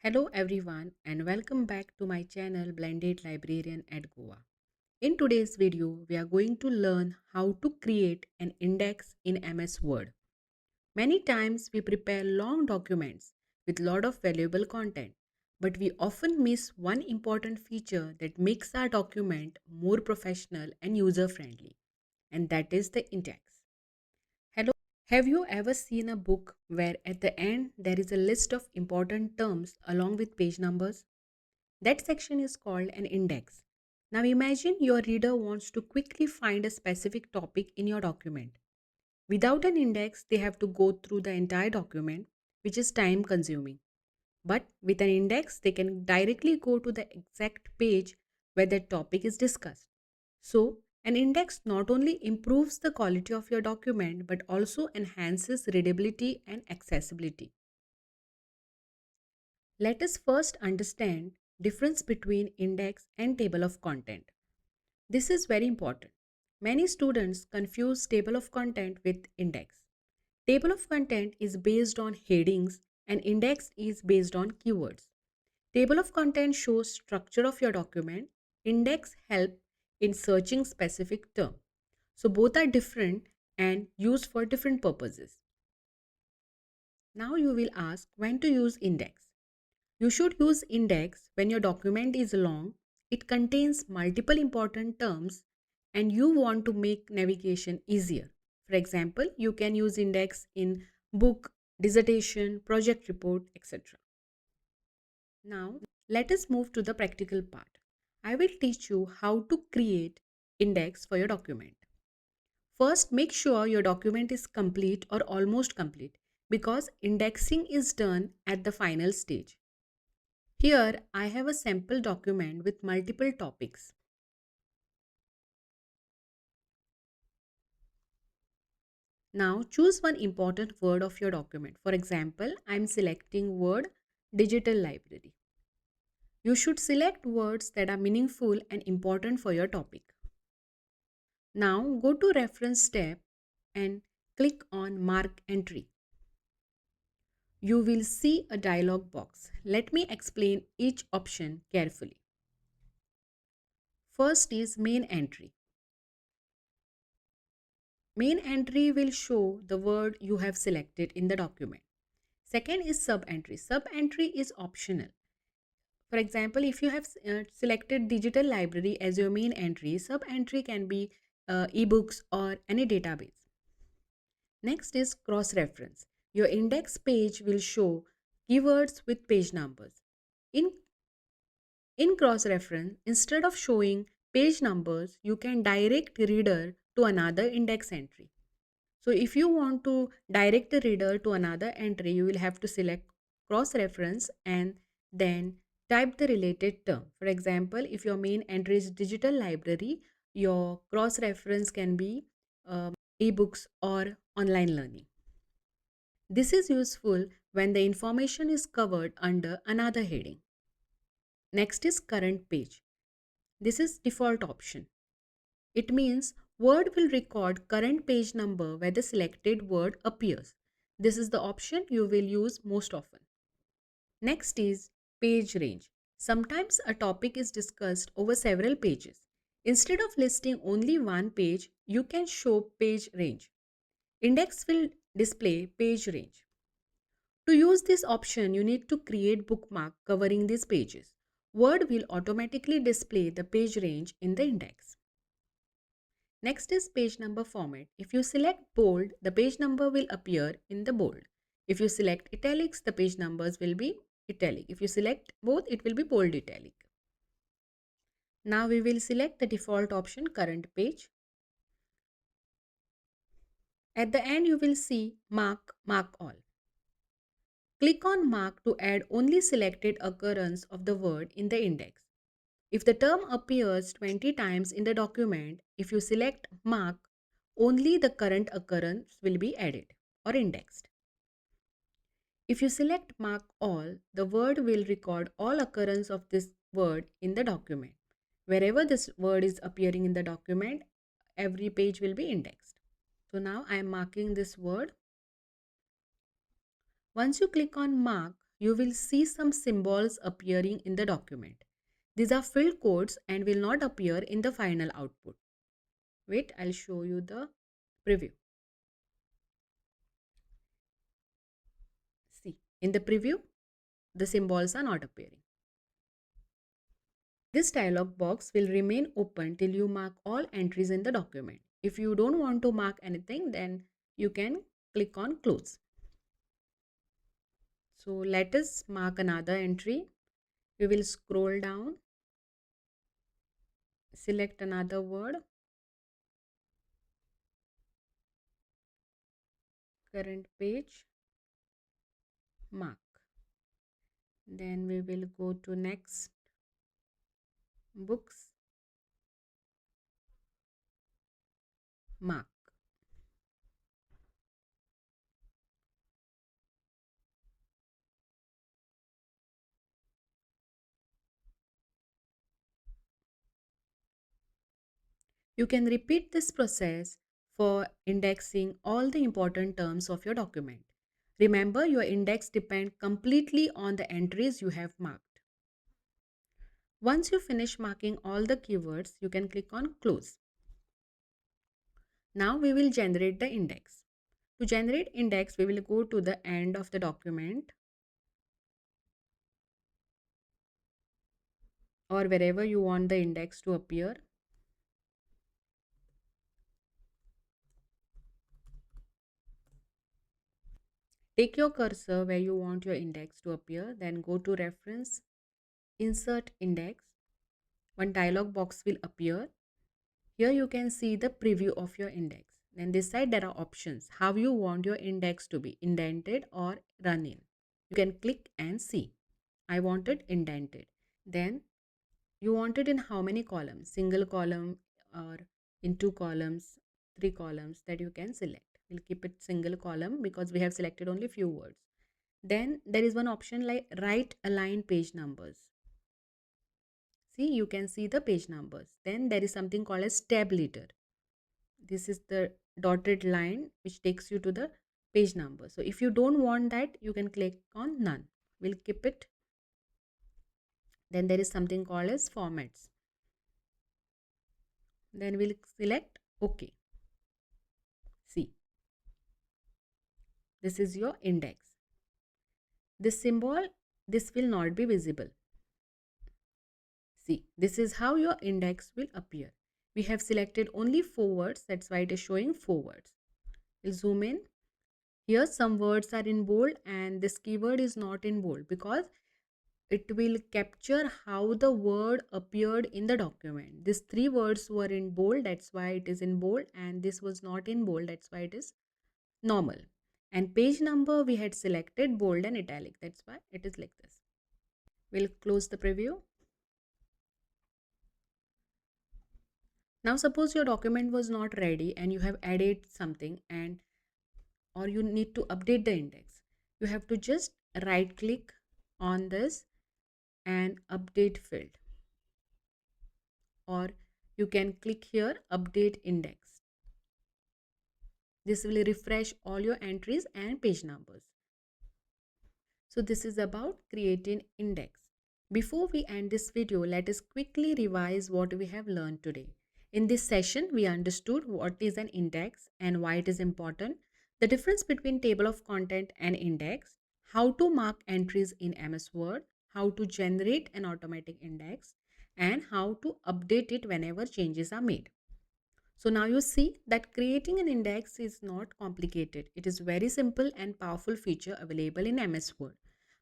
Hello everyone and welcome back to my channel Blended Librarian at Goa. In today's video, we are going to learn how to create an index in MS Word. Many times we prepare long documents with lot of valuable content, but we often miss one important feature that makes our document more professional and user-friendly, and that is the index. Hello, have you ever seen a book where at the end there is a list of important terms along with page numbers? That section is called an index. Now imagine your reader wants to quickly find a specific topic in your document. Without an index, they have to go through the entire document, which is time consuming. But with an index, they can directly go to the exact page where that topic is discussed. So, an index not only improves the quality of your document but also enhances readability and accessibility. Let us first understand difference between index and table of content. This is very important. Many students confuse table of content with index. Table of content is based on headings and index is based on keywords. Table of content shows structure of your document. Index help in searching specific term. So both are different and used for different purposes. Now you will ask when to use index. You should use index when your document is long, it contains multiple important terms, and you want to make navigation easier. For example, you can use index in book, dissertation, project report, etc. Now, let us move to the practical part. I will teach you how to create index for your document. First, make sure your document is complete or almost complete because indexing is done at the final stage. Here, I have a sample document with multiple topics. Now, choose one important word of your document. For example, I am selecting word digital library. You should select words that are meaningful and important for your topic. Now, go to Reference tab and click on Mark Entry. You will see a dialog box. Let me explain each option carefully. First is Main Entry. Main entry will show the word you have selected in the document. Second is sub-entry. Sub-entry is optional. For example, if you have selected digital library as your main entry, sub-entry can be ebooks or any database. Next is cross-reference. Your index page will show keywords with page numbers. In, in cross-reference, instead of showing page numbers, you can direct reader to another index entry. So if you want to direct the reader to another entry, you will have to select cross-reference and then type the related term. For example, if your main entry is digital library, your cross-reference can be ebooks or online learning. This is useful when the information is covered under another heading. Next is current page. This is default option. It means Word will record current page number where the selected word appears. This is the option you will use most often. Next is page range. Sometimes a topic is discussed over several pages. Instead of listing only one page, you can show page range. Index will display page range. To use this option, you need to create bookmark covering these pages. Word will automatically display the page range in the index. Next is page number format. If you select bold, the page number will appear in the bold. If you select italics, the page numbers will be italic. If you select both, it will be bold italic. Now we will select the default option current page. At the end, you will see mark all. Click on mark to add only selected occurrence of the word in the index. If the term appears 20 times in the document, if you select mark, only the current occurrence will be added or indexed. If you select mark all, the word will record all occurrence of this word in the document. Wherever this word is appearing in the document, every page will be indexed. So now I am marking this word. Once you click on mark, you will see some symbols appearing in the document. These are filled codes and will not appear in the final output. Wait, I'll show you the preview. See, in the preview, the symbols are not appearing. This dialog box will remain open till you mark all entries in the document. If you don't want to mark anything, then you can click on close. So let us mark another entry. We will scroll down, select another word, current page, mark. Then we will go to next, books, mark. You can repeat this process for indexing all the important terms of your document. Remember, your index depends completely on the entries you have marked. Once you finish marking all the keywords, you can click on close. Now we will generate the index. To generate index, we will go to the end of the document or wherever you want the index to appear. Take your cursor where you want your index to appear, then go to reference, insert index. One dialog box will appear. Here you can see the preview of your index. Then this side there are options how you want your index to be, indented or run in. You can click and see. I want it indented. Then you want it in how many columns? Single column or in 2 columns, 3 columns, that you can select. We'll keep it single column because we have selected only few words. Then there is one option like right align page numbers. See, you can see the page numbers. Then there is something called as tab leader. This is the dotted line which takes you to the page number. So if you don't want that, you can click on none. We'll keep it. Then there is something called as formats. Then we'll select OK. See, this is your index. This symbol, this will not be visible. See, this is how your index will appear. We have selected only 4 words. That's why it is showing 4 words. We'll zoom in. Here some words are in bold and this keyword is not in bold because it will capture how the word appeared in the document. These 3 words were in bold, that's why it is in bold, and this was not in bold, that's why it is normal. And page number we had selected bold and italic, that's why it is like this. We'll close the preview. Now suppose your document was not ready and you have added something and or you need to update the index. You have to just right click on this and update field, or you can click here update index. This will refresh all your entries and page numbers. So this is about creating index. Before we end this video, let us quickly revise what we have learned today. In this session, we understood what is an index and why it is important, the difference between table of content and index, how to mark entries in MS Word, how to generate an automatic index, and how to update it whenever changes are made. So now you see that creating an index is not complicated. It is very simple and powerful feature available in MS Word.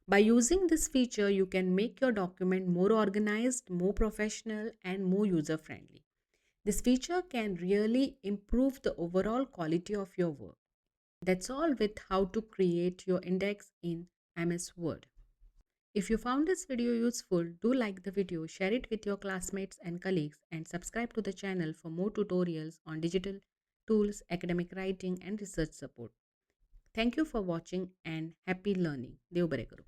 By using this feature, you can make your document more organized, more professional, and more user-friendly. This feature can really improve the overall quality of your work. That's all with how to create your index in MS Word. If you found this video useful, do like the video, share it with your classmates and colleagues, and subscribe to the channel for more tutorials on digital tools, academic writing, and research support. Thank you for watching and happy learning. Dev Bare Karo.